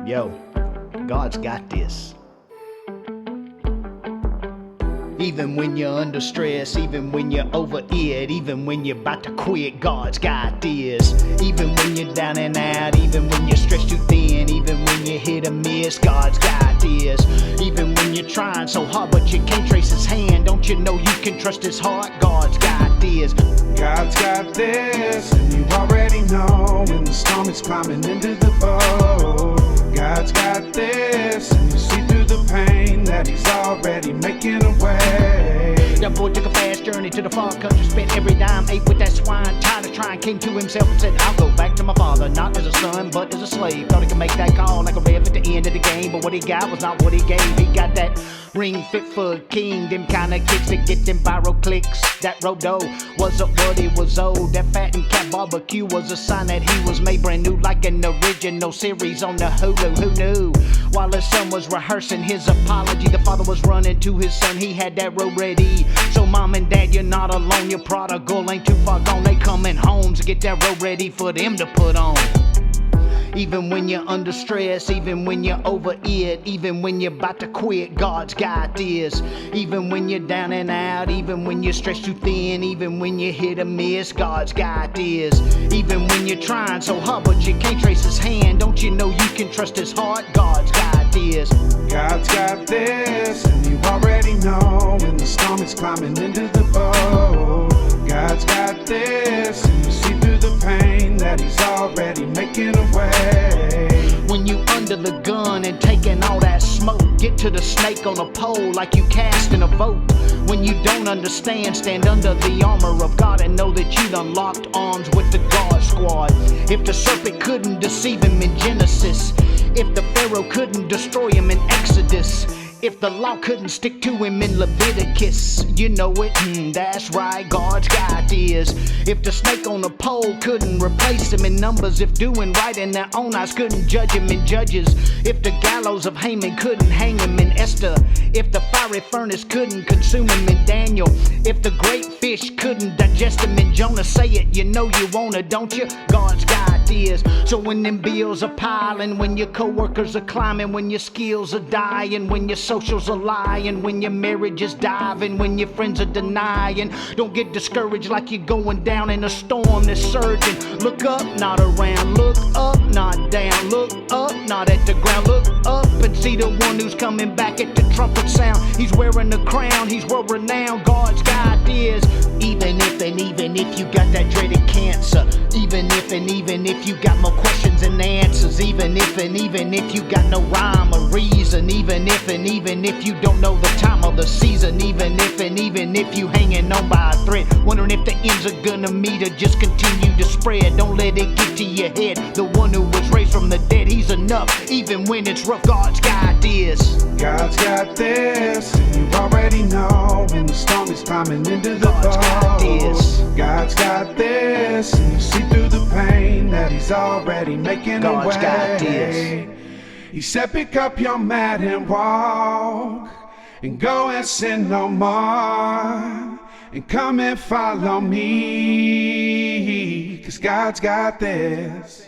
Yo, God's got this. Even when you're under stress, even when you're over it, even when you're about to quit, God's got this. Even when you're down and out, even when you're stretched too thin, even when you hit a miss, God's got this. Even when you're trying so hard but you can't trace his hand, don't you know you can trust his heart? God's got this. God's got this, and you already know when the storm is climbing into the boat. God's got this, and you see through the pain that he's already making a way. That boy took a fast journey to the far country, spent every dime, ate with that swine, tired of trying, came to himself and said, I'll go back to my father, not as a son, but as a slave. Thought he could make that call like a ref at the end of the game, but what he got was not what he gave. He got that ring fit for a king, them kind of kicks that get them viral clicks. That road dough wasn't what he was owed. That fat and cat barbecue was a sign that he was made brand new, like an original series on the Hulu. Who knew? While his son was rehearsing his apology, the father was running to his son. He had that road ready. So mom and dad, you're not alone. Your prodigal ain't too far gone. They coming home to get that road ready for them to put on. Even when you're under stress, even when you're over it, even when you're about to quit, God's got this. Even when you're down and out, even when you're stretched too thin, even when you hit a miss, God's got this. Even when you're trying so hard but you can't trace his hand, don't you know you can trust his heart? God's got this. God's got this, and you already know when the storm is climbing into the boat. God's got this, and you see through the pain that he's already making a way. When you under the gun and taking all that smoke, get to the snake on a pole like you casting a vote. When you don't understand, stand under the armor of God and know that you done locked arms with the God squad. If the serpent couldn't deceive him in Genesis, if the Pharaoh couldn't destroy him in Exodus, if the law couldn't stick to him in Leviticus, you know it, that's right, God's got this. If the snake on the pole couldn't replace him in Numbers, if doing right in their own eyes couldn't judge him in Judges, if the gallows of Haman couldn't hang him in Esther, if the fiery furnace couldn't consume him in Daniel, if the great fish couldn't digest him in Jonah, say it, you know you wanna, don't you? God's got this. So when them bills are piling, when your co-workers are climbing, when your skills are dying, when your socials are lying, when your marriage is diving, when your friends are denying, don't get discouraged like you're going down in a storm that's surging. Look up, not around. Look up, not down. Look up, not at the ground. Look up and see the one who's coming back at the trumpet sound. He's wearing a crown, he's world renowned. God's got this. Even if you got that dreaded cancer, even if you got more questions than answers, even if you got no rhyme or reason, even if you don't know the time of the season, even if you hanging on by a thread, wondering if the ends are gonna meet or just continue to spread. Don't let it get to your head. The one who was raised from the dead, he's enough. Even when it's rough, God's got this. God's got this, and you already know when the storm is climbing into the boat. Got this. God's got this, and you see through the pain that he's already making a way. God's got this. He said pick up your mat and walk, and go and sin no more, and come and follow me, 'cause God's got this.